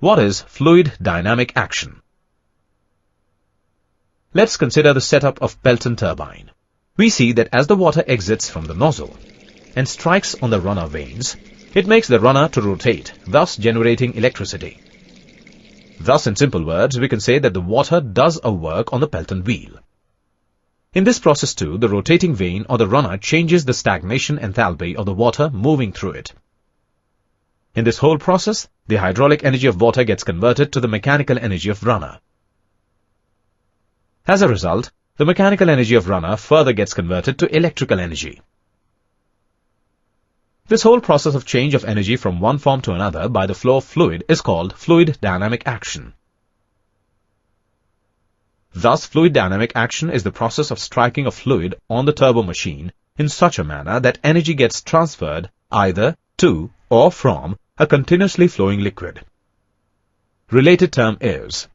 What is fluid dynamic action? Let's consider the setup of Pelton turbine. We see that as the water exits from the nozzle and strikes on the runner vanes, it makes the runner to rotate, thus generating electricity. Thus, in simple words, we can say that the water does a work on the Pelton wheel. In this process too, the rotating vane or the runner changes the stagnation enthalpy of the water moving through it. In this whole process, the hydraulic energy of water gets converted to the mechanical energy of runner. As a result, the mechanical energy of runner further gets converted to electrical energy. This whole process of change of energy from one form to another by the flow of fluid is called fluid dynamic action. Thus, fluid dynamic action is the process of striking of fluid on the turbo machine in such a manner that energy gets transferred either to or from a continuously flowing liquid. Related term is